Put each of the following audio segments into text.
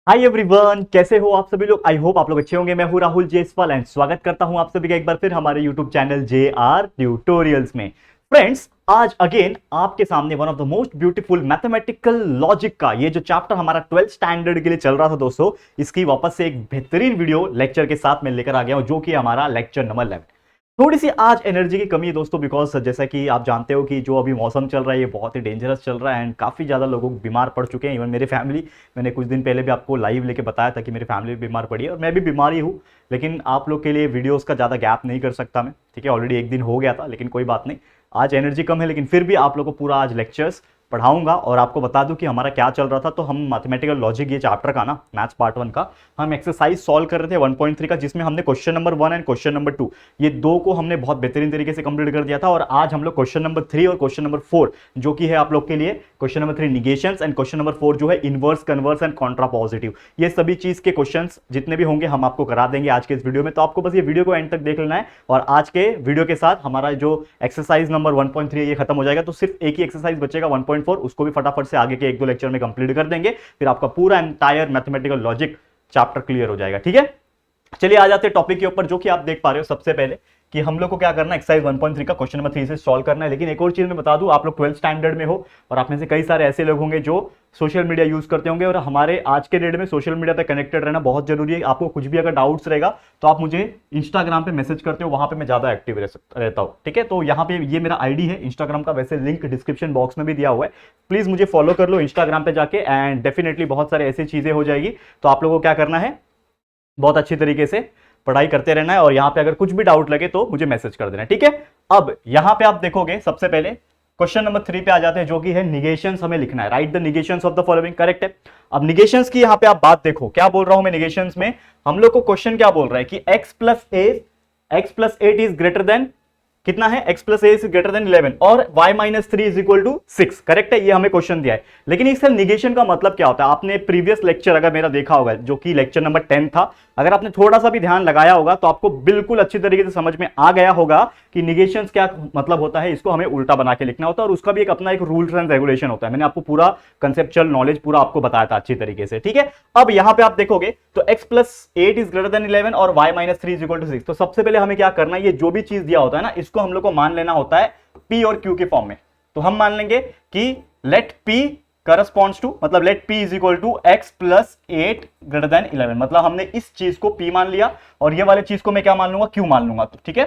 Hi everyone, कैसे हो आप सभी लोग। आई होप आप लोग अच्छे होंगे। मैं हूं राहुल जेसवाल एंड स्वागत करता हूं आप सभी का एक बार फिर हमारे YouTube channel J are tutorials में। फ्रेंड्स, आज अगेन आपके सामने one of the most beautiful mathematical logic का ये जो चैप्टर हमारा 12th स्टैंडर्ड के लिए चल रहा था दोस्तों, इसकी वापस से एक बेहतरीन वीडियो लेक्चर के साथ मैं लेकर आ गया हूं, जो कि हमारा लेक्चर नंबर 11। थोड़ी सी आज एनर्जी की कमी है दोस्तों, बिकॉज जैसा कि आप जानते हो कि जो अभी मौसम चल रहा है ये बहुत ही डेंजरस चल रहा है एंड काफ़ी ज़्यादा लोग बीमार पड़ चुके हैं। इवन मेरे फैमिली, मैंने कुछ दिन पहले भी आपको लाइव लेके बताया था कि मेरी फैमिली भी बीमार पड़ी है और मैं भी बीमार ही हूँ। लेकिन आप लोग के लिए वीडियोस का ज़्यादा गैप नहीं कर सकता मैं, ठीक है। ऑलरेडी एक दिन हो गया था, लेकिन कोई बात नहीं। आज एनर्जी कम है, लेकिन फिर भी आप लोग को पूरा आज लेक्चर्स पढ़ाऊंगा और आपको बता दूं कि हमारा क्या चल रहा था। तो हम मैथमेटिकल लॉजिक ये चैप्टर का ना, मैथ्स पार्ट 1 का हम एक्सरसाइज सॉल्व कर रहे थे 1.3 का, जिसमें हमने question number 1 and question number 2 ये दो को हमने बहुत बेहतरीन तरीके से कंप्लीट कर दिया था। और आज हम लोग क्वेश्चन नंबर 3 और क्वेश्चन नंबर 4 जो कि है आप लोग के लिए question number 3 negations and question number 4 जो है इनवर्स, कन्वर्स एंड कॉन्ट्रापॉजिटिव, ये सभी चीज के क्वेश्चंस जितने भी होंगे हम आपको करा देंगे आज के इस वीडियो में। तो आपको बस ये वीडियो को एंड तक देख लेना है और आज के वीडियो के साथ हमारा जो एक्सरसाइज नंबर 1.3 ये खत्म हो जाएगा। तो सिर्फ एक ही एक्सरसाइज बचेगा 1.4, उसको भी फटाफट से आगे के एक दो लेक्चर में कंप्लीट कर देंगे, फिर आपका पूरा entire mathematical logic chapter clear हो जाएगा, ठीक है। चलिए आ जाते हैं टॉपिक के ऊपर, जो कि आप देख पा रहे हो सबसे पहले कि हम लोग को क्या करना है, एक्सरसाइज 1.3 का क्वेश्चन नंबर 3 से सॉल्व करना है। लेकिन एक और चीज मैं बता दूं, आप लोग 12th स्टैंडर्ड में हो और आप में से कई सारे ऐसे लोग होंगे जो सोशल मीडिया यूज करते होंगे और हमारे आज के डेट में सोशल मीडिया पे कनेक्टेड रहना बहुत जरूरी है। आपको कुछ भी अगर डाउट्स रहेगा तो आप मुझे इंस्टाग्राम पे मैसेज करते हो, वहां पे मैं ज्यादा एक्टिव रहता हूँ, ठीक है। तो यहाँ पे ये मेरा आईडी है इंस्टाग्राम का, वैसे लिंक डिस्क्रिप्शन बॉक्स में भी दिया हुआ है। प्लीज मुझे फॉलो कर लो इंस्टाग्राम पे जाके एंड डेफिनेटली बहुत सारे ऐसी चीजें हो जाएगी। तो आप लोगों को क्या करना है, बहुत अच्छी तरीके से पढ़ाई करते रहना है और यहां पे अगर कुछ भी डाउट लगे तो मुझे मैसेज कर देना, ठीक है। अब यहां पे आप देखोगे सबसे पहले क्वेश्चन नंबर 3 पे आ जाते हैं, जो कि है निगेशंस हमें लिखना है। Write the negations of the following, correct है। अब निगेशंस की यहां पे आप बात देखो, क्या बोल रहा हूं मैं निगेशंस में। हम लोग को क्वेश्चन क्या बोल रहा है कि x+8 इज ग्रेटर देन कितना है, x+a इज ग्रेटर देन 11 और y-3 is equal to 6, correct है। ये हमें क्वेश्चन दिया है। लेकिन इसका निगेशन का मतलब क्या होता है, आपने प्रीवियस लेक्चर अगर मेरा देखा होगा, जो कि लेक्चर नंबर 10 था, अगर आपने थोड़ा सा भी ध्यान लगाया होगा तो आपको बिल्कुल अच्छी तरीके से समझ में आ गया होगा कि निगेशंस क्या मतलब होता है। इसको हमें उल्टा बना के लिखना होता है और उसका भी एक अपना एक रूल्स एंड रेगुलेशन होता है। मैंने आपको पूरा कंसेप्चुअल नॉलेज पूरा आपको बताया था अच्छी तरीके से, ठीक है। अब यहां पे आप देखोगे तो x+8 इज ग्रेटर देन 11 और y-3 इज इक्वल टू 6। तो सबसे पहले हमें क्या करना है, ये जो भी चीज दिया होता है ना, इसको हम लोग को मान लेना होता है p और q के फॉर्म में। तो हम मान लेंगे कि लेट p करस्पॉन्ड्स टू, मतलब let p is equal to x+8 greater than 11, मतलब हमने इस चीज को p मान लिया और ये वाले चीज को मैं क्या मान लूंगा, q मान लूंगा, ठीक है।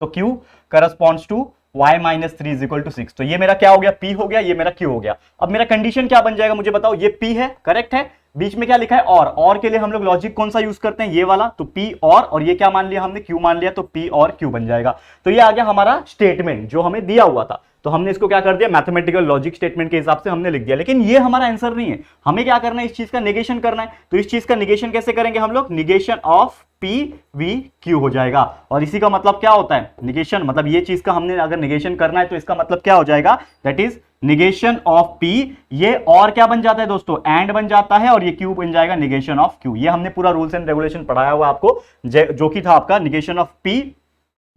तो q corresponds to y-3 is equal to 6। तो ये मेरा क्या हो गया, p हो गया, ये मेरा q हो गया। अब मेरा कंडीशन क्या बन जाएगा मुझे बताओ, ये p है, करेक्ट है। बीच में क्या लिखा है, और के लिए हम लोग लॉजिक कौन सा यूज करते हैं, ये वाला। तो p और ये क्या मान लिया हमने, q मान लिया, तो p और q बन जाएगा। तो ये आ गया हमारा स्टेटमेंट जो हमें दिया हुआ था। तो हमने इसको क्या कर दिया, मैथमेटिकल लॉजिक स्टेटमेंट के हिसाब से हमने लिख दिया। लेकिन ये हमारा आंसर नहीं है, हमें क्या करना है, इस चीज का नेगेशन करना है। तो इस चीज का नेगेशन कैसे करेंगे हम लोग, negation of p v q हो जाएगा। और इसी का मतलब क्या होता है, निगेशन मतलब ये चीज का हमने अगर निगेशन करना है तो इसका मतलब क्या हो जाएगा, that is negation of p। ये और क्या बन जाता है दोस्तों, एंड बन जाता है और ये q बन जाएगा निगेशन ऑफ q। ये हमने पूरा रूल्स एंड रेगुलेशन पढ़ाया हुआ आपको, जो कि था आपका निगेशन ऑफ p।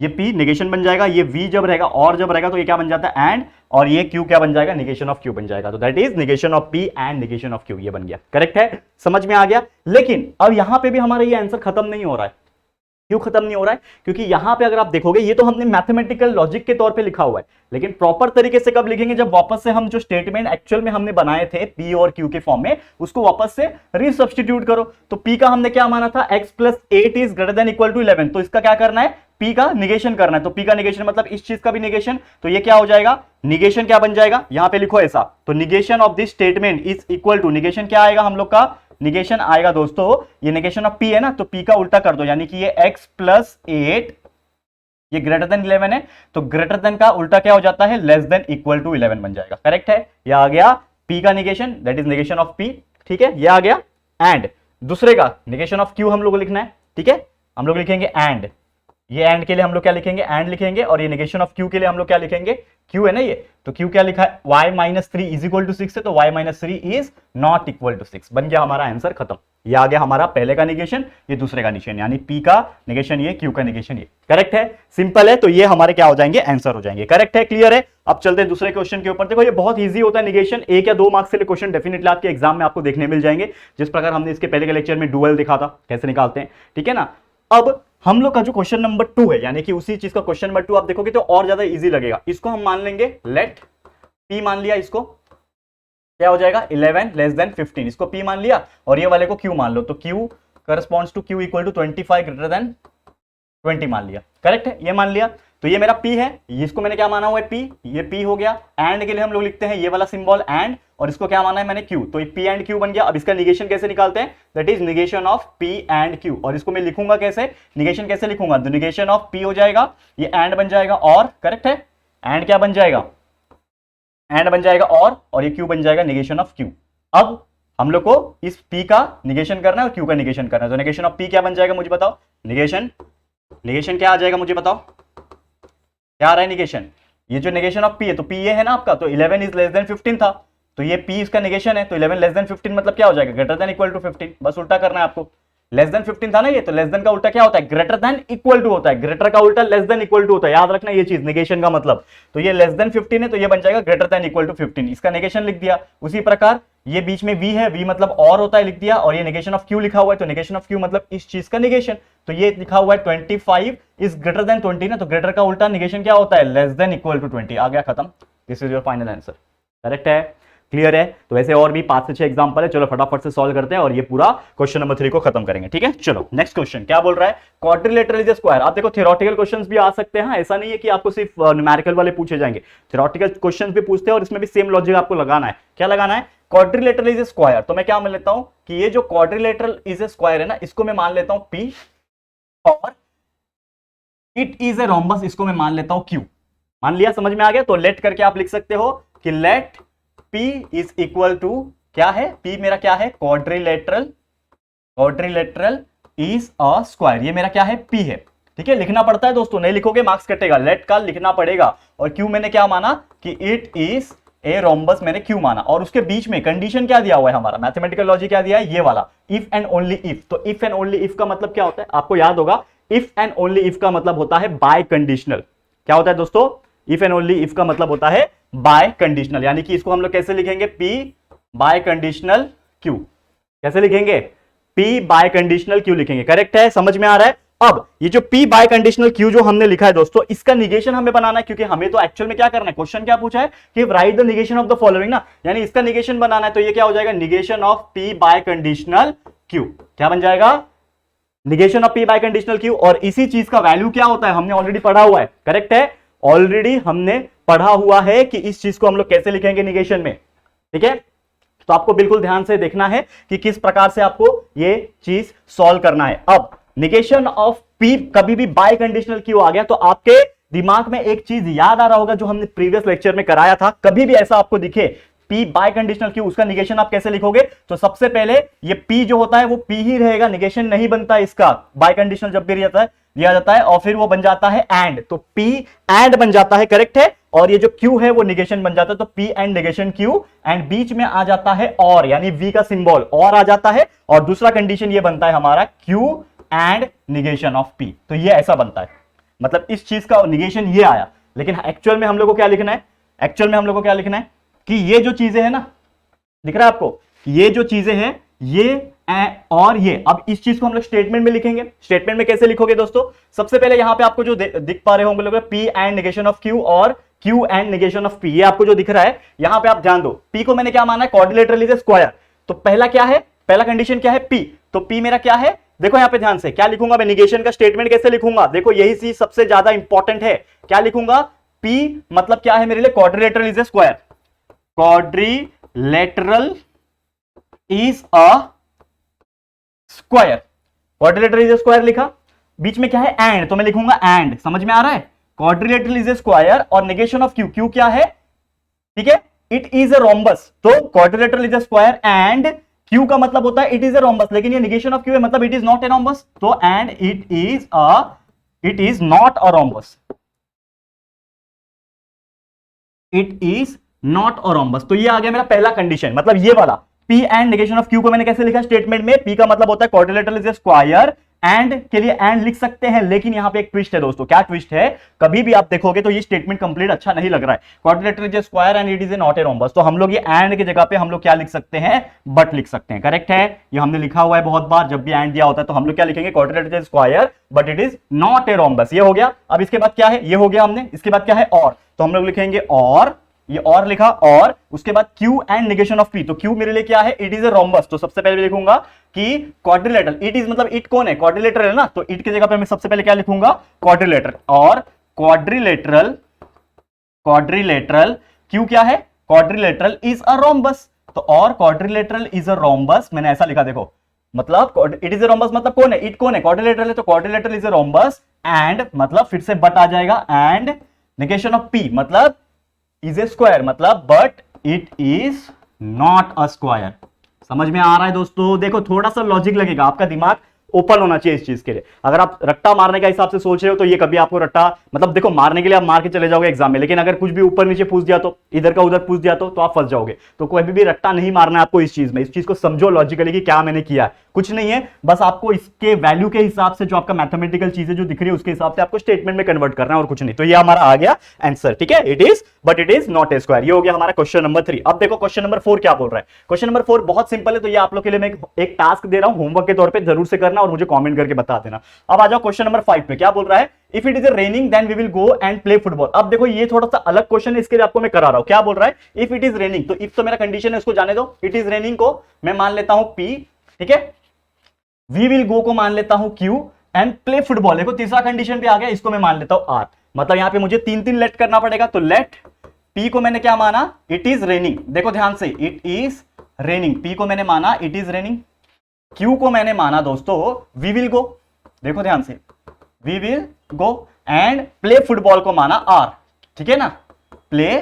ये p निगेशन बन जाएगा, ये v जब रहेगा और जब रहेगा तो ये क्या बन जाता है, एंड, और ये q क्या बन जाएगा, निगेशन ऑफ q बन जाएगा। तो that is negation of p and negation of q, ये बन गया, करेक्ट है, समझ में आ गया। लेकिन अब यहां पे भी हमारा ये आंसर खत्म नहीं हो रहा है। क्यों खत्म नहीं हो रहा है, क्योंकि यहां पे अगर आप देखोगे ये तो हमने मैथमेटिकल लॉजिक के तौर पे लिखा हुआ है, लेकिन प्रॉपर तरीके से कब लिखेंगे, जब वापस से हम जो स्टेटमेंट एक्चुअल में हमने बनाए थे p और q के फॉर्म में, उसको वापस से रीसब्स्टिट्यूट करो। तो p का हमने क्या माना था, x+8 is greater than equal to 11। तो इसका क्या करना है, p का निगेशन करना है। तो p का निगेशन मतलब इस चीज का भी निगेशन। तो ये क्या हो जाएगा, निगेशन क्या बन जाएगा, यहां पे लिखो ऐसा। तो negation of this statement is equal to, negation क्या आएगा हम लोग का, निगेशन आएगा दोस्तों, ये निगेशन ऑफ p है ना, तो p का उल्टा कर दो, यानी कि ये x+8 ये ग्रेटर देन 11 है, तो ग्रेटर देन का उल्टा क्या हो जाता है, लेस देन इक्वल टू 11 बन जाएगा, करेक्ट है। ये आ गया p का negation, that is negation of p, ठीक है, ये आ गया। एंड दूसरे का निगेशन ऑफ q हम लोग को लिखना है, ठीक है, हम लोग लिखेंगे एंड ये एंड के लिए हम लोग क्या लिखेंगे, एंड लिखेंगे, और ये नेगेशन ऑफ क्यू के लिए हम लोग क्या लिखेंगे, क्यू है ना ये, तो क्यू क्या लिखा है, y minus 3 is equal to 6 है, तो y minus 3 is not equal to 6, बन गया हमारा आंसर, खत्म। ये आ गया हमारा पहले का निगेशन, ये दूसरे का निगेशन, यानी p का निगेशन ये, q का निगेशन ये, करेक्ट है, सिंपल है, तो ये हमारे क्या हो जाएंगे, आंसर हो जाएंगे, करेक्ट है, क्लियर है। अब चलते हैं दूसरे क्वेश्चन के ऊपर। देखो ये बहुत इजी होता है निगेशन, 1 या 2 मार्क्स के लिए क्वेश्चन डेफिनेटली आपके एग्जाम में आपको देखने मिल जाएंगे, जिस प्रकार हमने इसके पहले के लेक्चर में डुअल देखा था कैसे निकालते हैं, ठीक है ना। अब हम लोग का जो क्वेश्चन नंबर 2 है, यानी कि उसी चीज का क्वेश्चन नंबर 2 आप देखोगे तो और ज्यादा इजी लगेगा। इसको हम मान लेंगे लेट p, मान लिया, इसको क्या हो जाएगा 11 लेस देन 15, इसको p मान लिया, और ये वाले को q मान लो, तो q corresponds to q equal to 25 greater than 20 मान लिया, करेक्ट है, ये मान लिया, तो ये मेरा p है, इसको मैंने क्या माना हुआ है p, ये p हो गया। एंड के लिए हम लोग लिखते हैं ये वाला सिंबल एंड, और इसको क्या माना है मैंने q, तो p एंड q बन गया। अब इसका निगेशन कैसे निकालते हैं, that is negation of p and q, और इसको मैं लिखूंगा कैसे, निगेशन कैसे लिखूंगा, तो निगेशन ऑफ p हो जाएगा, ये एंड बन जाएगा, और करेक्ट है, एंड क्या बन जाएगा, एंड बन जाएगा, और ये q बन जाएगा निगेशन ऑफ q। अब हम लोग को इस p का निगेशन करना है और q का निगेशन करना है, तो निगेशन ऑफ p क्या बन जाएगा मुझे बताओ, निगेशन क्या आ जाएगा मुझे बताओ, क्या आ रहा है निगेशन, ये जो निगेशन ऑफ p है, तो p ये है ना आपका, तो 11 इज लेस देन 15 था, तो ये p इसका निगेशन है, तो 11 लेस देन 15 मतलब क्या हो जाएगा, ग्रेटर देन इक्वल टू 15, बस उल्टा करना है आपको, लेस देन 15 था ना ये, तो लेस देन का उल्टा क्या होता है, ग्रेटर देन इक्वल टू होता है, ग्रेटर का उल्टा लेस देन इक्वल टू होता है, याद रखना ये चीज, निगेशन का मतलब, तो ये लेस देन 15 है, तो ये बन जाएगा ग्रेटर देन इक्वल टू 15, इसका निगेशन लिख दिया। उसी प्रकार ये बीच में v है, v मतलब और होता है, लिख दिया, और ये निगेशन ऑफ q लिखा हुआ है, तो निगेशन ऑफ q मतलब इस चीज का निगेशन, तो ये लिखा हुआ है 25 इज ग्रेटर देन 20 ना, तो ग्रेटर का उल्टा निगेशन क्या होता है, लेस देन इक्वल टू 20, आ गया, खत्म, this is your final answer, correct है, क्लियर है। तो वैसे और भी 5 से 6 एग्जांपल है, चलो फटाफट से सॉल्व करते हैं और ये पूरा क्वेश्चन नंबर 3 को खत्म करेंगे, ठीक है। चलो नेक्स्ट क्वेश्चन क्या बोल रहा है, क्वाड्रिलेटरल इज अ स्क्वायर। आप देखो थ्योरेटिकल क्वेश्चंस भी आ सकते हैं, ऐसा नहीं है कि आपको सिर्फ न्यूमेरिकल वाले पूछे जाएंगे, थ्योरेटिकल क्वेश्चंस भी पूछते हैं, और इसमें भी सेम लॉजिक आपको लगाना है, क्या लगाना है, क्वाड्रिलेटरल इज अ स्क्वायर, तो मैं क्या मान लेता हूं कि ये जो क्वाड्रिलेटरल इज अ स्क्वायर है ना, इसको मैं मान लेता हूं p, और इट इज अ रोम्बस, इसको मैं मान लेता हूं q, मान लिया, समझ में आ गया। तो लेट करके आप लिख सकते हो कि let p is equal to, क्या है p मेरा क्या है, क्वाड्रिलेटरल इज अ स्क्वायर, ये मेरा क्या है p है, ठीक है, लिखना पड़ता है दोस्तों, नहीं लिखोगे मार्क्स कटेगा, लेट का लिखना पड़ेगा, और q मैंने क्या माना कि इट इज ए रोम्बस, मैंने q माना, और उसके बीच में कंडीशन क्या दिया हुआ है हमारा, मैथमेटिकल लॉजिक क्या दिया है, ये वाला इफ एंड ओनली इफ। तो इफ एंड ओनली इफ का मतलब क्या होता है, आपको याद होगा, इफ एंड ओनली इफ का मतलब होता है बाय कंडीशनल, क्या होता है दोस्तों, इफ एंड ओनली इफ का मतलब होता है बाय कंडीशनल, यानी कि इसको हम लोग कैसे लिखेंगे, p बाय कंडीशनल q, कैसे लिखेंगे, p बाय कंडीशनल q लिखेंगे, करेक्ट है, समझ में आ रहा है। अब ये जो p बाय कंडीशनल q जो हमने लिखा है दोस्तों, इसका निगेशन हमें बनाना है, क्योंकि हमें तो एक्चुअल में क्या करना है, क्वेश्चन क्या पूछा है कि right the negation of the following ना, यानी इसका निगेशन बनाना है, तो ये क्या हो जाएगा, negation of p bye conditional q, क्या बन जाएगा, negation of p bye conditional q, और इसी चीज का वैल्यू क्या होता है, हमने ऑलरेडी पढ़ा हुआ है, करेक्ट है, ऑलरेडी हमने पढ़ा हुआ है कि इस चीज को हम लोग कैसे लिखेंगे निगेशन में, ठीक है। तो आपको बिल्कुल ध्यान से देखना है कि किस प्रकार से आपको ये चीज सॉल्व करना है। अब निगेशन ऑफ p कभी भी बाय कंडीशनल q आ गया, तो आपके दिमाग में एक चीज याद आ रहा होगा जो हमने प्रीवियस लेक्चर में कराया था, कभी भी ऐसा आपको दिखे p बाय कंडीशनल q, उसका निगेशन आप कैसे लिखोगे, तो सबसे पहले ये p जो होता है वो p ही रहेगा, निगेशन नहीं बनता इसका, बाय कंडीशनल जब भी दिया जाता है, और फिर वो बन जाता है एंड, तो p एंड बन जाता है, करेक्ट है, और ये जो q है वो निगेशन बन जाता है, तो p and negation q, and बीच में आ जाता है और, यानी v का सिंबल और आ जाता है, और दूसरा कंडीशन ये बनता है हमारा q and negation of p, तो ये ऐसा बनता है, मतलब इस चीज का निगेशन ये आया। लेकिन एक्चुअल में हम लोग को क्या लिखना है, एक्चुअल में हम लोग को क्या लिखना है कि ये जो चीजें हैं ना, दिख रहा है आपको, ये जो चीजें हैं ये और ये, अब इस चीज को हम लोग स्टेटमेंट में लिखेंगे। स्टेटमेंट में कैसे लिखोगे दोस्तों, सबसे पहले यहां पे आपको जो दिख पा रहे होंगे लोग, p and negation of q और q and negation of p, ये आपको जो दिख रहा है यहां पे आप ध्यान दो, p को मैंने क्या माना है, क्वाड्रिलेटरल इज अ स्क्वायर, तो पहला क्या है, पहला कंडीशन क्या है, p, तो p मेरा क्या है, देखो यहां पे ध्यान से क्या लिखूंगा मैं, निगेशन का स्टेटमेंट कैसे लिखूंगा, देखो यही चीज सबसे ज्यादा इंपॉर्टेंट है, क्या लिखूंगा, p मतलब क्या है मेरे लिए, quadrilateral is a square, quadrilateral is a square, quadrilateral is a square लिखा, बीच में क्या है एंड, तो मैं लिखूंगा एंड, समझ में आ रहा है, क्वाड्रिलेटरल इज अ स्क्वायर और निगेशन ऑफ q, q क्या है, ठीक है, इट इज अ रोम्बस, तो quadrilateral is a square and q का मतलब होता है इट इज अ रोम्बस, लेकिन ये निगेशन ऑफ q है, मतलब it is not a rhombus, तो and it is a it is not a rhombus, it is not a rhombus. तो ये आ गया मेरा पहला कंडीशन, मतलब ये वाला P and negation of Q को मैंने कैसे लिखा स्टेटमेंट में, P का मतलब होता है quadrilateral is a square, and के लिए एंड लिख सकते हैं, लेकिन यहां पे एक ट्विस्ट है दोस्तों। क्या ट्विस्ट है, कभी भी आप देखोगे तो ये स्टेटमेंट कंप्लीट अच्छा नहीं लग रहा है, quadrilateral is a square and it is a not a rhombus. तो हम लोग ये एंड की जगह पे हम लोग क्या लिख सकते हैं, बट लिख सकते हैं। करेक्ट है, ये हमने लिखा हुआ है बहुत बार, जब भी एंड दिया होता है तो हम लोग क्या लिखेंगे, quadrilateral is a square but it is not a rhombus. ये हो गया। अब इसके बाद क्या है, ये हो गया हमने, इसके बाद क्या है और, तो हम लोग लिखेंगे और, ये और लिखा, और उसके बाद Q and negation of P। तो Q मेरे लिए क्या है, इट इज ए रोम्बस। तो सबसे पहले लिखूंगा कि क्वाड्रिलेटरल, इट इज मतलब इट कौन है, क्वाड्रिलेटरल है ना, तो इट की जगह पे मैं सबसे पहले क्या लिखूंगा, क्वाड्रिलेटरल। और क्वाड्रिलेटरल, क्वाड्रिलेटरल Q क्या है, क्वाड्रिलेटरल इज अ रोम्बस। तो और क्वाड्रिलेटरल इज अ रोम्बस मैंने ऐसा लिखा, देखो मतलब इट इज ए रोम्बस मतलब कौन है, इट कौन है, क्वाड्रिलेटरल है, तो quadrilateral is a rhombus and मतलब फिर से बट आ जाएगा, एंड नेगेशन ऑफ P मतलब इज ए स्क्वायर, मतलब but it is not a square. समझ में आ रहा है दोस्तों, देखो थोड़ा सा लॉजिक लगेगा, आपका दिमाग ओपन होना चाहिए इस चीज के लिए। अगर आप रट्टा मारने का हिसाब से सोच रहे हो तो ये कभी आपको रट्टा, मतलब देखो मारने के लिए आप मार के चले जाओगे एग्जाम में, लेकिन अगर कुछ भी ऊपर नीचे पूछ दिया तो, इधर का उधर पूछ दिया तो आप फंस जाओगे। तो कभी भी रट्टा नहीं मारना है आपको इस चीज में, इस चीज को समझो लॉजिकली कि क्या मैंने किया है, कुछ नहीं है, बस आपको इसके वैल्यू के हिसाब से जो आपका मैथमेटिकल चीजें जो दिख रही है उसके हिसाब से आपको स्टेटमेंट में कन्वर्ट करना है और कुछ नहीं। तो ये हमारा आ गया आंसर, ठीक है, it is but it is not A square. ये हो गया हमारा क्वेश्चन नंबर 3। अब देखो क्वेश्चन नंबर 4 क्या बोल रहा है। क्वेश्चन नंबर 4 बहुत सिंपल है, तो ये आप लोग के लिए मैं एक टास्क दे रहा हूं, होमवर्क के तौर पे जरूर से करना और मुझे कमेंट करके बता देना। अब आ जाओ क्वेश्चन नंबर 5 पे, क्या बोल रहा है, if it is raining then we will go and play football. अब देखो ये थोड़ा सा अलग क्वेश्चन है, इसके लिए आपको मैं करा रहा हूं। क्या बोल रहा है, इफ इट इज रेनिंग, तो इफ तो मेरा कंडीशन है उसको जाने दो, इट इज रेनिंग को मैं मान लेता हूं P, ठीक है, वी विल गो को मान लेता हूं Q एंड प्ले फुटबॉल। देखो तीसरा कंडीशन भी आ गया, इसको मैं मान लेता हूं R। मतलब यहां पे मुझे तीन तीन लेट करना पड़ेगा। तो लेट P को मैंने क्या माना, इट इज रेनिंग, देखो ध्यान से, इट इज रेनिंग, P को मैंने माना इट इज रेनिंग, Q को मैंने माना दोस्तों वी विल गो, देखो ध्यान से, we will go, and play football को माना R, ठीक है ना, प्ले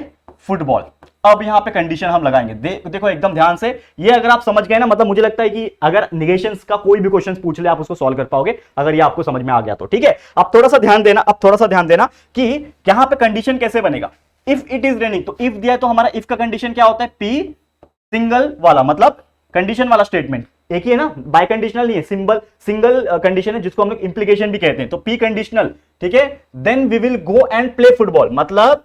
फुटबॉल। अब यहां पे कंडीशन हम लगाएंगे, देखो एकदम ध्यान से, ये अगर आप समझ गए ना, मतलब मुझे लगता है कि अगर निगेशंस का कोई भी क्वेश्चन पूछ ले आप उसको सॉल्व कर पाओगे, अगर ये आपको समझ में आ गया तो, ठीक है। अब थोड़ा सा ध्यान देना, अब थोड़ा सा ध्यान देना कि यहां पे कंडीशन कैसे बनेगा। इफ इट इज रेनिंग, तो इफ दिया है तो हमारा इफ का कंडीशन क्या होता है, P सिंगल वाला, मतलब कंडीशन वाला स्टेटमेंट एक ही है ना, बाय कंडीशनल नहीं है, सिंगल कंडीशन है जिसको हम लोग इंप्लीकेशन भी कहते हैं। तो P कंडीशनल, ठीक है, then we will go and play football, मतलब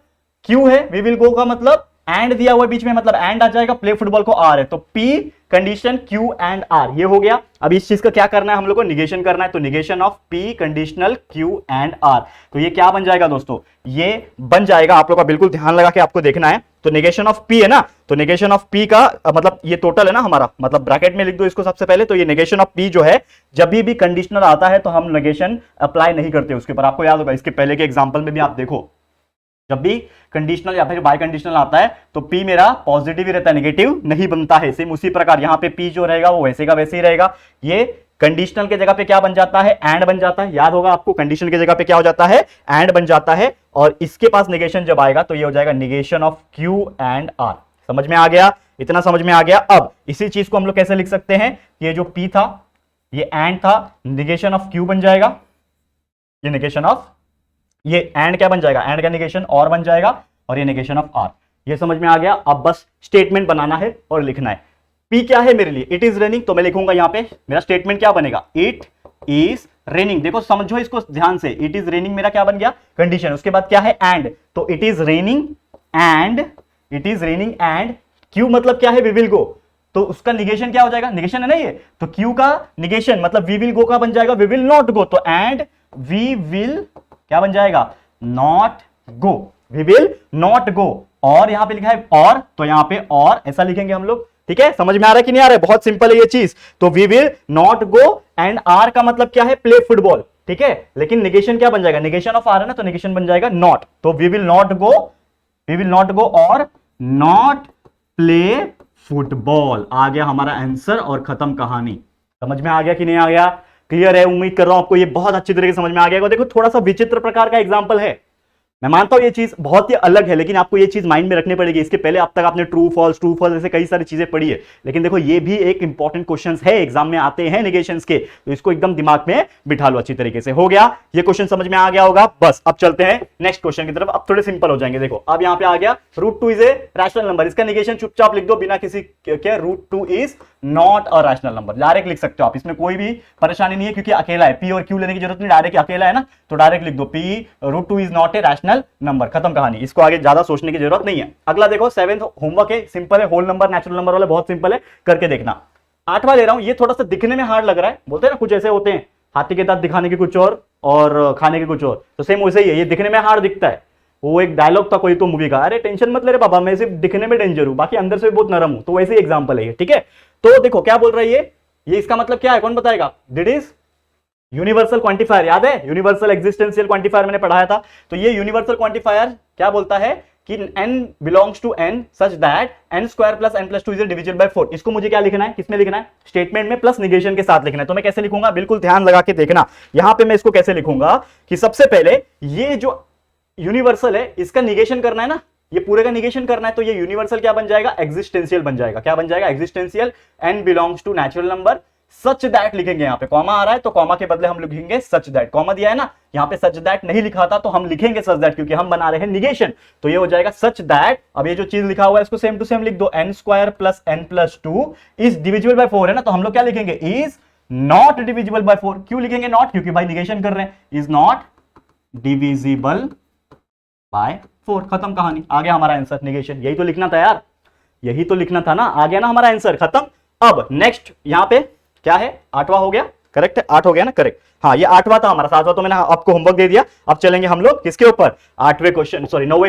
Q है, वी विल गो का मतलब एंड दिया हुआ बीच में, मतलब एंड आ जाएगा, प्ले फुटबॉल को R है, तो P condition Q and R, ये हो गया। अब इस चीज का क्या करना है, हम लोग को निगेशन करना है, तो negation of P conditional Q and R, तो ये क्या बन जाएगा दोस्तों, ये बन जाएगा, आप लोग का बिल्कुल ध्यान लगा के आपको देखना है। तो निगेशन ऑफ P है ना, तो निगेशन ऑफ P का मतलब ये टोटल है ना हमारा, मतलब ब्रैकेट में लिख दो इसको सबसे पहले। तो ये निगेशन ऑफ P जो है, जब भी कंडीशनल आता है तो हम निगेशन अप्लाई नहीं करते उसके ऊपर, आपको याद होगा इसके पहले के एग्जांपल में भी आप देखो, जब भी कंडीशनल या फिर बाय कंडीशनल आता है तो P मेरा पॉजिटिव ही रहता है, नेगेटिव नहीं बनता है। सेम उसी प्रकार यहां पे P जो रहेगा वो वैसे का वैसे ही रहेगा। ये कंडीशनल के जगह पे क्या बन जाता है, एंड बन जाता है, याद होगा आपको, कंडीशन की जगह पे क्या हो जाता है, एंड बन जाता है, और इसके पास नेगेशन जब आएगा तो ये हो जाएगा negation of Q and R। समझ में आ गया, इतना समझ में आ गया। अब इसी चीज को हम लोग कैसे लिख सकते हैं, ये जो P था, ये एंड था, निगेशन ऑफ Q बन जाएगा, ये निगेशन ऑफ, ये एंड क्या बन जाएगा, एंड का निगेशन और बन जाएगा, और ये निगेशन ऑफ R। ये समझ में आ गया। अब बस स्टेटमेंट बनाना है और लिखना है। P क्या है मेरे लिए, इट इज रेनिंग, तो मैं लिखूंगा यहां पे मेरा स्टेटमेंट क्या बनेगा, इट इज रेनिंग। देखो समझो इसको ध्यान से, इट इज रेनिंग मेरा क्या बन गया, कंडीशन, उसके बाद क्या है, एंड, तो it is raining and, it is raining and Q मतलब क्या है, वी विल गो, तो उसका निगेशन क्या हो जाएगा, निगेशन है ना ये, तो Q का निगेशन मतलब वी विल गो का बन जाएगा वी विल नॉट गो, तो एंड वी विल क्या बन जाएगा, not go, we will not go. और यहां पे लिखा है और, तो यहां पे और ऐसा लिखेंगे हम लोग, ठीक है। समझ में आ रहा है कि नहीं आ रहा है, बहुत सिंपल है ये चीज। तो we will not go and R का मतलब क्या है, प्ले फुटबॉल, ठीक है, लेकिन निगेशन क्या बन जाएगा, निगेशन ऑफ R है ना, तो निगेशन बन जाएगा नॉट, तो we will not go, we will not go और नॉट प्ले फुटबॉल। आ गया हमारा आंसर और खत्म कहानी। समझ में आ गया कि नहीं आ गया, क्लियर है, उम्मीद कर रहा हूं आपको ये बहुत अच्छी तरीके से समझ में आ गया। देखो थोड़ा सा विचित्र प्रकार का एग्जांपल है, मैं मानता हूं ये चीज बहुत ही अलग है, लेकिन आपको ये चीज माइंड में रखनी पड़ेगी। इसके पहले अब तक आपने ट्रू फॉल्स ऐसे कई सारी चीजें पढ़ी है, लेकिन देखो ये भी एक इंपॉर्टेंट क्वेश्चन है, एग्जाम में आते हैं नेगेशंस के, तो इसको एकदम दिमाग में बिठा लो अच्छी तरीके से। हो गया ये क्वेश्चन, समझ में आ गया होगा। बस अब चलते हैं नेक्स्ट क्वेश्चन की तरफ। अब थोड़े सिंपल हो जाएंगे। देखो अब यहां पे आ गया √2 इज ए रैशनल नंबर, इसका निगेशन चुपचाप लिख दो बिना किसी क्या, √2 is not a rational number, direct लिख सकते हो आप, इसमें कोई भी परेशानी नहीं है क्योंकि अकेला है। पी और क्यू लेने की जरूरत नहीं, डायरेक्ट अकेला है ना, तो डायरेक्ट लिख दो P √2 is not a rational number, खत्म कहानी। इसको आगे ज्यादा सोचने की जरूरत नहीं है। अगला देखो 7th होमवर्क है, सिंपल है, होल नंबर नेचुरल नंबर वाला बहुत सिंपल है, करके देखना। 8वां ले रहा हूं, ये थोड़ा सा दिखने में हार्ड लग रहा है, बोलते हैं ना कुछ ऐसे होते हैं, हाथी के दांत दिखाने के कुछ और खाने के कुछ और, तो सेम वैसे ही है, ये दिखने में हार्ड दिखता है। वो एक डायलॉग था कोई तो मूवी का, अरे टेंशन मत ले रे बाबा, मैं सिर्फ दिखने में डेंजर हूं, बाकी अंदर से बहुत नरम हूं, तो वैसे ही एग्जांपल है ये, ठीक है। तो देखो क्या बोल रहा है ये इसका मतलब क्या है, कौन बताएगा? दिट इज यूनिवर्सल क्वांटिफायर, याद है यूनिवर्सल एक्जिस्टेंशियल क्वांटिफायर मैंने पढ़ाया था। तो ये यूनिवर्सल क्वांटिफायर क्या बोलता है कि n belongs to n such that n² + n+2 is divisible by 4। इसको मुझे क्या लिखना है, किसमें लिखना है? स्टेटमेंट में प्लस निगेशन के साथ लिखना है। तो मैं कैसे लिखूंगा, बिल्कुल ध्यान लगा के देखना। यहां पे मैं इसको कैसे लिखूंगा कि सबसे पहले ये जो यूनिवर्सल है इसका निगेशन करना है ना, ये पूरे का निगेशन करना है, तो ये यूनिवर्सल क्या बन जाएगा? एक्जिस्टेंशियल बन जाएगा। क्या बन जाएगा? Existential. n belongs to natural number such that लिखेंगे। यहां पे कॉमा आ रहा है तो कॉमा के बदले हम लिखेंगे सच दैट। कॉमा दिया है ना, यहां पे सच दैट नहीं लिखा था तो हम लिखेंगे सच दैट, क्योंकि हम बना रहे हैं निगेशन। तो ये हो जाएगा सच दैट। अब ये जो चीज लिखा हुआ है इसको सेम टू सेम लिख दो, n² + n+2 is divisible by 4 है ना, तो हम लोग क्या लिखेंगे? Is not divisible by 4। क्यों लिखेंगे नॉट? क्योंकि भाई निगेशन कर रहे हैं, इज नॉट डिविजिबल बाय 4, खत्म कहानी। आ गया हमारा आंसर, निगेशन। यही तो लिखना था यार, यही तो लिखना था ना, आ गया ना हमारा आंसर, खत्म। अब नेक्स्ट यहां पे क्या है? 8वां हो गया, करेक्ट है, 8 हो गया ना, करेक्ट। हाँ ये 8वां था हमारा, 7वां तो मैंने आपको होमवर्क दे दिया। अब चलेंगे हम लोग किसके ऊपर? 9वें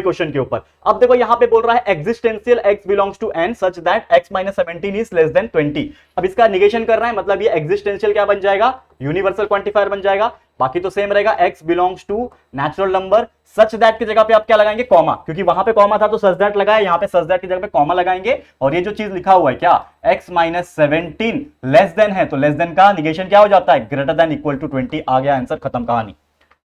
क्वेश्चन के ऊपर। अब देखो यहां पे बोल रहा है existential x belongs to n such that x - 17 is less than 20। अब इसका निगेशन कर रहा है, मतलब ये एक्जिस्टेंशियल क्या बन जाएगा? यूनिवर्सल क्वांटिफायर बन जाएगा। बाकी तो सेम रहेगा, x belongs to natural number such that की जगह पे आप क्या लगाएंगे? कॉमा, क्योंकि वहां पे कॉमा था तो सच दैट लगाया, यहां पे सच दैट की जगह पे कॉमा लगाएंगे। और ये जो चीज लिखा हुआ है क्या, x - 17 लेस देन है, तो लेस देन का निगेशन क्या हो जाता है? Greater than equal to 20। आ गया आंसर, खत्म कहानी।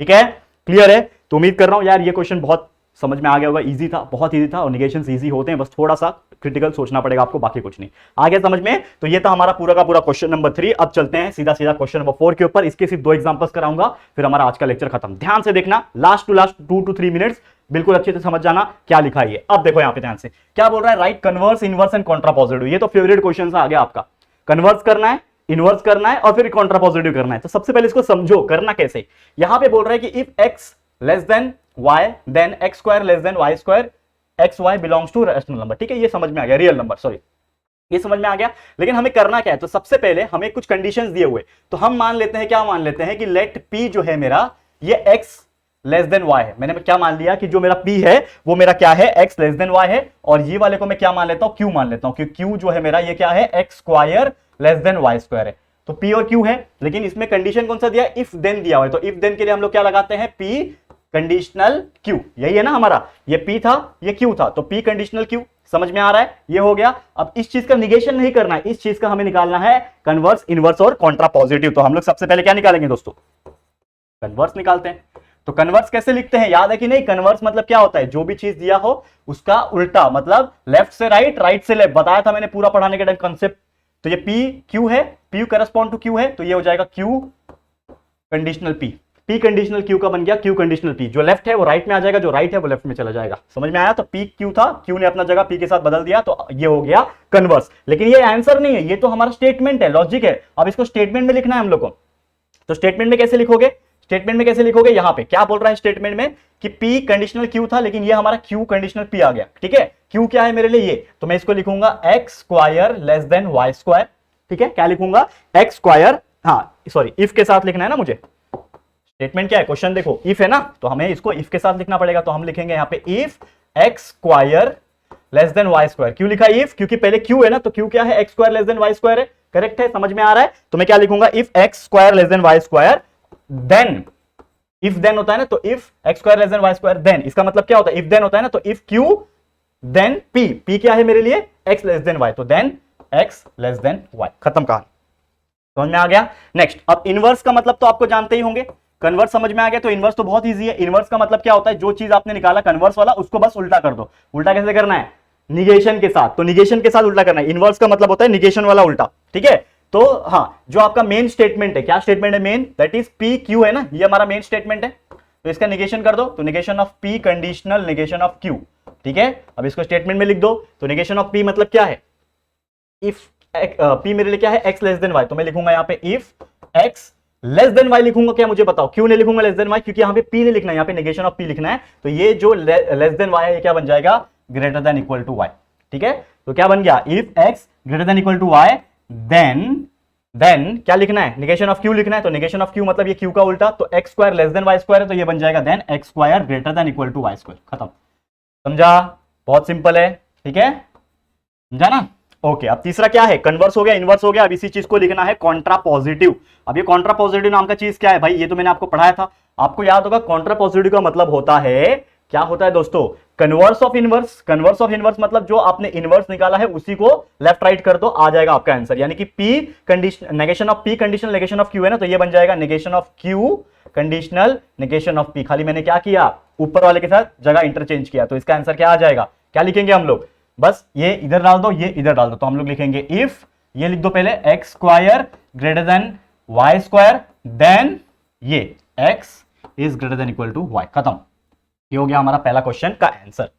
ठीक है, क्लियर है? तो उम्मीद कर रहा हूं यार ये क्वेश्चन बहुत समझ में आ गया होगा, इजी था, बहुत इजी था, और निगेशंस इजी होते हैं, बस थोड़ा सा क्रिटिकल सोचना पड़ेगा आपको, बाकी कुछ नहीं। आ गया समझ में? तो ये था हमारा पूरा का पूरा क्वेश्चन नंबर 3। अब चलते हैं सीधा सीधा क्वेश्चन नंबर 4 के ऊपर। इसके सिर्फ 2 एग्जांपल्स कराऊंगा, फिर हमारा आज का लेक्चर खत्म। ध्यान से देखना, last to last 2 to 3 minutes बिल्कुल अच्छे से समझ जाना क्या लिखा है ये। अब देखो यहां पे ध्यान से क्या बोल रहा है, right converse, inverse and contrapositive. ये तो फेवरेट क्वेश्चन आ गया आपका, कन्वर्स करना है, इनवर्स करना है और फिर कॉन्ट्रापोजिटिव करना है। तो सबसे पहले इसको समझो करना कैसे। यहां पे बोल रहा है कि if x less than y then x² less than y², xy belongs to rational number. ठीक है, ये समझ में आ गया, रियल नंबर, सॉरी ये समझ में आ गया। लेकिन हमें करना क्या है, तो सबसे पहले हमें कुछ कंडीशंस दिए हुए, तो हम मान लेते हैं, क्या मान लेते हैं कि लेट p जो है मेरा ये x लेस देन y है। मैंने क्या मान लिया कि जो मेरा p है वो मेरा क्या है, x लेस देन y है। और ये वाले को मैं क्या मान लेता हूं, q मान लेता हूं, क्योंकि q जो है मेरा ये क्या है, x² लेस देन y² है। तो p और q है, लेकिन इसमें कंडीशन कौन सा दिया, इफ देन दिया हुआ है। तो इफ देन के लिए हम लोग क्या लगाते हैं, p कंडीशनल q। यही है ना हमारा, ये p था ये q था, तो p कंडीशनल q। समझ में आ रहा है? ये हो गया। अब इस चीज का निगेशन नहीं करना है, इस चीज का हमें निकालना है कन्वर्स, इनवर्स और कॉन्ट्रापोजिटिव। तो हम लोग सबसे पहले क्या निकालेंगे दोस्तों, कन्वर्स निकालते हैं। तो कन्वर्स कैसे लिखते हैं, याद है कि नहीं? कन्वर्स मतलब क्या होता है, जो भी चीज दिया हो उसका उल्टा, मतलब लेफ्ट से राइट, राइट से लेफ्ट। बताया था मैंने पूरा पढ़ाने के टाइम कंसेप्ट। तो ये p q है, p करस्पॉन्ड टू q है, तो ये हो जाएगा q conditional p। p conditional q का बन गया q कंडीशनल p। जो लेफ्ट है वो राइट में आ जाएगा, जो राइट है वो लेफ्ट में चला जाएगा। समझ में आया? तो p q था, q ने अपना जगह p के साथ बदल दिया, तो ये हो गया कन्वर्स। लेकिन ये आंसर नहीं है, ये तो हमारा स्टेटमेंट है, लॉजिक है। अब इसको स्टेटमेंट में लिखना है हम लोग को। तो स्टेटमेंट में कैसे लिखोगे, स्टेटमेंट में कैसे लिखोगे, यहां पे क्या बोल रहा है स्टेटमेंट में कि p कंडीशनल q था, लेकिन ये हमारा q कंडीशनल p आ गया। ठीक है, q क्या है मेरे लिए ये, तो मैं इसको लिखूंगा x² लेस देन y²। ठीक है, क्या लिखूंगा, x², हाँ सॉरी इफ के साथ लिखना है ना मुझे। स्टेटमेंट क्या है, क्वेश्चन देखो इफ है ना, तो हमें इसको इफ के साथ लिखना पड़ेगा। तो हम लिखेंगे यहां पे if x² less than y²। क्यों लिखा इफ, क्योंकि पहले q है ना, तो q क्या है, x² लेस देन y² है। करेक्ट है, समझ में आ रहा है? तो मैं क्या लिखूंगा, if x² less than y², then if then होता है ना, तो if x² less than y², then इसका मतलब क्या होता है, इफ देन होता है ना, तो if q then p। p क्या है मेरे लिए, x लेस देन y, तो then x less than y। खत्म कहानी, समझ में आ गया? नेक्स्ट, अब इनवर्स का मतलब तो आपको जानते ही होंगे, कन्वर्स समझ में आ गया। तो इनवर्स तो बहुत ईजी है। इनवर्स का मतलब क्या होता है, जो चीज आपने निकाला कन्वर्स वाला उसको बस उल्टा कर दो। उल्टा कैसे करना है, निगेशन के साथ। तो निगेशन के साथ उल्टा करना है। इनवर्स का मतलब होता है निगेशन वाला उल्टा, ठीक है। तो हाँ, जो आपका मेन स्टेटमेंट है, क्या स्टेटमेंट है main, that is P Q है ना, ये हमारा मेन स्टेटमेंट है। तो इसका निगेशन कर दो, तो negation of P conditional negation of Q, ठीक है। अब इसको स्टेटमेंट में लिख दो। तो निगेशन ऑफ पी मतलब क्या है, इफ पी मेरे लिए क्या है, एक्स लेस देन वाई। तो मैं लिखूंगा यहाँ पे if x less than y लिखूंगा। क्या मुझे बताओ क्यों नहीं लिखूंगा लेस देन वाई, क्योंकि यहाँ पे पी नहीं लिखना है, यहाँ पे निगेशन ऑफ पी लिखना है। तो ये जो लेस देन वाई है ये क्या बन जाएगा, greater than equal to y, ठीक है। तो क्या बन गया, if x greater than equal to y then क्या लिखना है, निगेशन ऑफ क्यू लिखना है। तो निगेशन ऑफ क्यू मतलब ये क्यू का उल्टा, तो x square less than Y square है, तो ये बन जाएगा then x square greater than equal to y square. खत्म, समझा, बहुत सिंपल है, ठीक है, समझा ना। ओके, अब तीसरा क्या है, कन्वर्स हो गया, इनवर्स हो गया। अब इसी चीज को लिखना है कॉन्ट्रा पॉजिटिव। अब ये कॉन्ट्रा पॉजिटिव नाम का चीज क्या है भाई, ये तो मैंने आपको पढ़ाया था, आपको याद होगा। कॉन्ट्रा पॉजिटिव का मतलब होता है, क्या होता है दोस्तों, converse of inverse. Converse of inverse मतलब जो आपने इनवर्स निकाला है उसी को लेफ्ट राइट कर दो, आ जाएगा आपका आंसर। यानी कि P condition negation of P conditional negation of Q है ना, तो ये बन जाएगा negation of Q conditional negation of P. खाली मैंने क्या किया, ऊपर वाले के साथ जगह इंटरचेंज किया। तो इसका आंसर क्या आ जाएगा, क्या लिखेंगे हम लोग, बस ये इधर डाल दो, ये इधर डाल दो। तो हम लोग लिखेंगे इफ, ये लिख दो पहले, X square greater than Y square, then ये X is greater than equal to Y. खत्म, ये हो गया हमारा पहला क्वेश्चन का answer.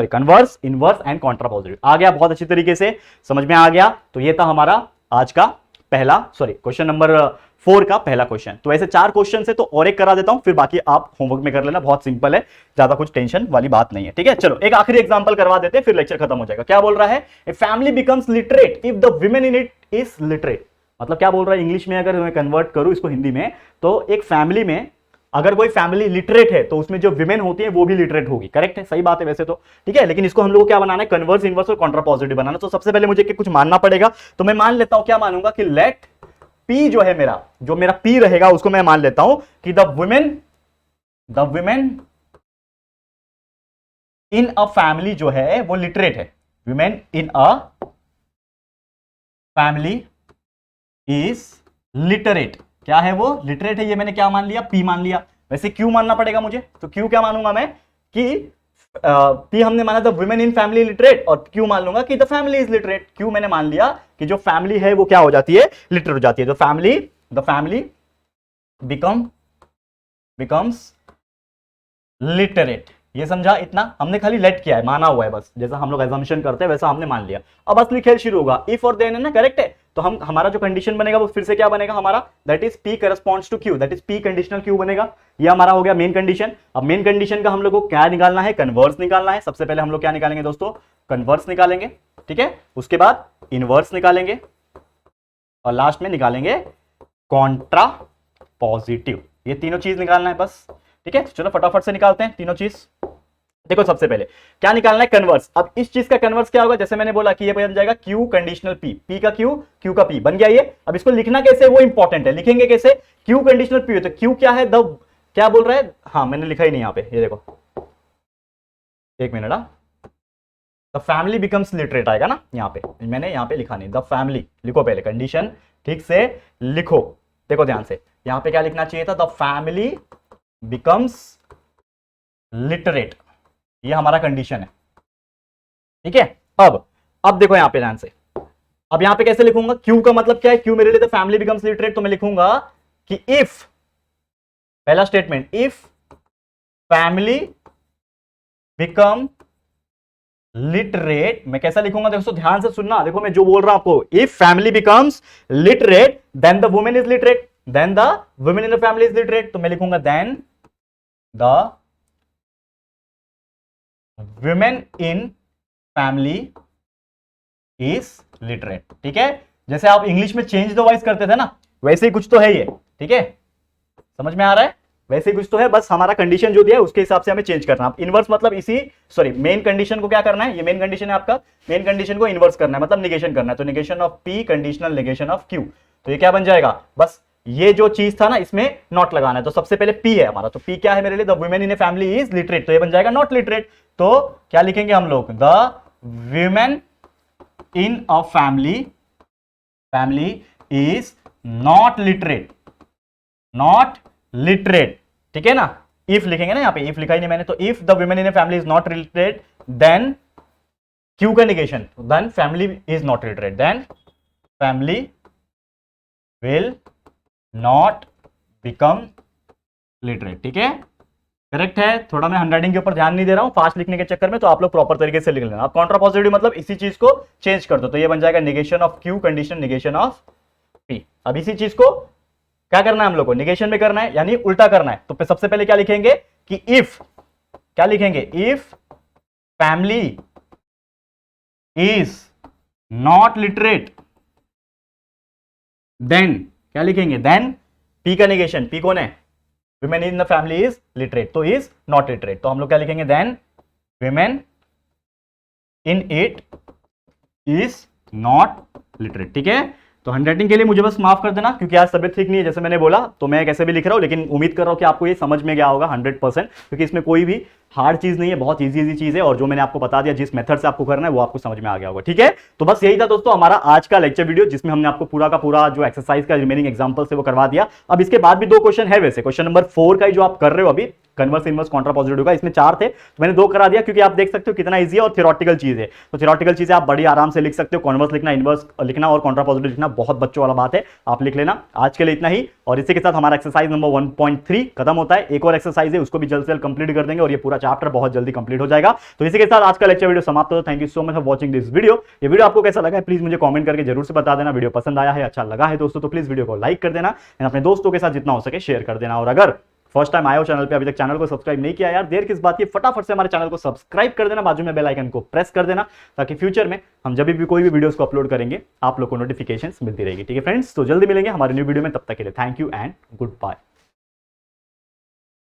Converse, inverse and contrapositive आ गया, बहुत अच्छी तरीके से समझ में आ गया। तो ये था हमारा आज का पहला क्वेश्चन नंबर 4 का पहला क्वेश्चन। तो ऐसे 4 क्वेश्चन है, तो और एक करा देता हूं, फिर बाकी आप होमवर्क में कर लेना, बहुत सिंपल है, ज्यादा कुछ टेंशन वाली बात नहीं है, ठीक है। चलो एक आखिरी एग्जांपल करवा देते हैं, फिर लेक्चर खत्म हो जाएगा। क्या बोल रहा है, a family becomes literate if the women in it is literate. मतलब क्या बोल रहा है, इंग्लिश में अगर मैं कन्वर्ट करूं इसको हिंदी में, तो एक फैमिली में अगर कोई फैमिली लिटरेट है तो उसमें जो विमेन होती है वो भी लिटरेट होगी। करेक्ट है, सही बात है वैसे तो, ठीक है। लेकिन इसको हम लोग को क्या बनाना है, कन्वर्स, इनवर्स और कॉन्ट्रापोजिटिव बनाना। तो सबसे पहले मुझे कुछ मानना पड़ेगा। तो मैं मान लेता हूं, क्या मानूंगा कि लेट पी जो है मेरा, जो मेरा पी रहेगा उसको मैं मान लेता हूं कि the women in a family जो है वो लिटरेट है। Women in a family is literate, क्या है वो, लिटरेट है। ये मैंने क्या मान लिया, पी मान लिया। वैसे क्यू मानना पड़ेगा मुझे, तो क्यू क्या मानूंगा मैं कि पी हमने माना था वुमेन इन फैमिली लिटरेट, और क्यू मान लूंगा कि the family is literate. Q मैंने मान लिया कि जो फैमिली है वो क्या हो जाती है, लिटरेट हो जाती है। तो द फैमिली बिकम्स लिटरेट। ये समझा, इतना हमने खाली लेट किया है, माना हुआ है बस, जैसा हम लोग एजम्पशन करते हैं वैसा हमने मान लिया। अब असली खेल शुरू होगा, इफ और देन है ना, करेक्ट है। तो हमारा जो कंडीशन बनेगा वो फिर से क्या बनेगा हमारा, that is p corresponds to q, that is p conditional q बनेगा। ये हमारा हो गया मेन कंडीशन। अब मेन कंडीशन का हम लोग को क्या निकालना है, कन्वर्स निकालना है। सबसे पहले हम लोग क्या निकालेंगे दोस्तों, कन्वर्स निकालेंगे, ठीक है। उसके बाद इनवर्स निकालेंगे और लास्ट में निकालेंगे कॉन्ट्रा पॉजिटिव। ये तीनों चीज निकालना है बस, ठीक है। चलो फटाफट से निकालते हैं तीनों चीज। देखो सबसे पहले क्या निकालना है, कन्वर्स। अब इस चीज का कन्वर्स क्या होगा, जैसे मैंने बोला कि ये बन जाएगा क्यू कंडीशनल पी, पी का क्यू, क्यू का पी बन गया ये। अब इसको लिखना कैसे वो इंपॉर्टेंट है, लिखेंगे कैसे, क्यू कंडीशनल पी। तो क्यू क्या है, द क्या बोल रहा है, हाँ मैंने लिखा ही नहीं यहाँ पे, ये देखो एक minute, the family becomes literate आएगा ना, यहाँ पे मैंने यहाँ पे लिखा नहीं, द फैमिली लिखो पहले, कंडीशन ठीक से लिखो, देखो ध्यान से। यहाँ पे क्या लिखना चाहिए था, द फैमिली बिकम्स लिटरेट, ये हमारा कंडीशन है, ठीक है। अब देखो यहां पे ध्यान से, अब यहां पे कैसे लिखूंगा, क्यू का मतलब क्या है, क्यू मेरे लिए द फैमिली बिकम्स लिटरेट। तो मैं लिखूंगा कि इफ, पहला statement, if family become literate, मैं कैसा लिखूंगा दोस्तों, ध्यान से सुनना, देखो मैं जो बोल रहा हूं आपको, if family becomes literate then the women is literate, then the women in the family is literate. तो मैं लिखूंगा then the women in family is literate, ठीक है। जैसे आप इंग्लिश में चेंज द वॉइस करते थे ना, वैसे ही कुछ तो है ये, ठीक है, समझ में आ रहा है, वैसे ही कुछ तो है, बस हमारा कंडीशन जो दिया है उसके हिसाब से हमें चेंज करना। इनवर्स मतलब मेन कंडीशन को क्या करना है, ये मेन कंडीशन है आपका, मेन कंडीशन को इनवर्स करना है, मतलब निगेशन करना है। तो negation of P conditional negation of Q, तो ये क्या बन जाएगा, बस ये जो चीज था ना इसमें नॉट लगाना है। तो सबसे पहले पी है हमारा, तो पी क्या है मेरे लिए, the women in a family is literate, तो ये बन जाएगा नॉट लिटरेट। तो क्या लिखेंगे हम लोग, the women in a family is not literate, not literate, ठीक है ना। इफ लिखेंगे ना, यहाँ पे इफ लिखा ही नहीं मैंने, तो if the women in a family is not literate then Q का negation, then family is not literate, then family will not become literate, ठीक है, करेक्ट है। थोड़ा मैं हैंडराइटिंग के ऊपर ध्यान नहीं दे रहा हूं फास्ट लिखने के चक्कर में, तो आप लोग प्रॉपर तरीके से लिख लेना। आप कॉन्ट्रापोजिटिव मतलब इसी चीज को चेंज कर दो, तो ये बन जाएगा negation of Q condition negation of P. अब इसी चीज को क्या करना है हम लोग को, निगेशन में करना है, यानी उल्टा करना है। तो सबसे पहले क्या लिखेंगे कि इफ, क्या लिखेंगे, if family is not literate then, क्या लिखेंगे, देन पी का निगेशन, पी कौन है, women in the family is literate, तो इज नॉट लिटरेट, तो हम लोग क्या लिखेंगे, then women in it is not literate, ठीक है। तो हैंडराइटिंग के लिए मुझे बस माफ कर देना, क्योंकि आज तबियत ठीक नहीं है, जैसे मैंने बोला, तो मैं कैसे भी लिख रहा हूं, लेकिन उम्मीद कर रहा हूं कि आपको ये समझ में गया होगा 100%, क्योंकि इसमें कोई भी हार्ड चीज नहीं है, बहुत इजी चीज है, और जो मैंने आपको बता दिया जिस मेथड से आपको करना है वो आपको समझ में आ गया होगा, ठीक है। तो बस यही था दोस्तों हमारा आज का लेक्चर वीडियो, जिसमें हमने आपको पूरा का पूरा जो एक्सरसाइज का रिमेनिंग एग्जांपल से वो करवा दिया। अब इसके बाद भी 2 क्वेश्चन है, वैसे क्वेश्चन नंबर 4 का जो आप कर रहे हो अभी, कन्वर्स इनवर्स कॉन्ट्रापोजिटिव का, इसमें 4 थे, तो मैंने 2 करा दिया, क्योंकि आप देख सकते हो कितना इजी है और थ्योरेटिकल चीज है। तो थ्योरेटिकल चीजें आप बड़ी आराम से लिख सकते हो, कॉन्वर्स लिखना, इनवर्स लिखना और कॉन्ट्रापोजिटिव लिखना बहुत बच्चों वाला बात है, आप लिख लेना। आज के लिए इतना ही, और इसी के साथ हमारा एक्सरसाइज नंबर 1.3 खत्म होता है। एक और एक्सरसाइज है, उसको भी जल्द से जल्द कंप्लीट कर देंगे और ये पूरा चैप्टर बहुत जल्दी कंप्लीट हो जाएगा। तो इसी के साथ आज का लेक्चर वीडियो समाप्त होता है। Thank you so much for watching this video. ये वीडियो आपको कैसा लगा है प्लीज मुझे कमेंट करके जरूर से बता देना। वीडियो पसंद आया है, अच्छा लगा है दोस्तों, तो प्लीज वीडियो को लाइक कर देना एंड अपने दोस्तों के साथ जितना हो सके शेयर कर देना। और अगर फर्स्ट टाइम आए हो चैनल पे, अभी तक चैनल को सब्सक्राइब नहीं किया यार, देर किस बात की, फटाफट से हमारे चैनल को सब्सक्राइब कर देना, बाजू में बेल आइकन को प्रेस कर देना, ताकि फ्यूचर में हम जब भी कोई भी वीडियोस को अपलोड करेंगे आप लोग को नोटिफिकेशंस मिलती रहेगी, ठीक है फ्रेंड्स। तो जल्दी मिलेंगे हमारे न्यू वीडियो में, तब तक के लिए thank you and good bye.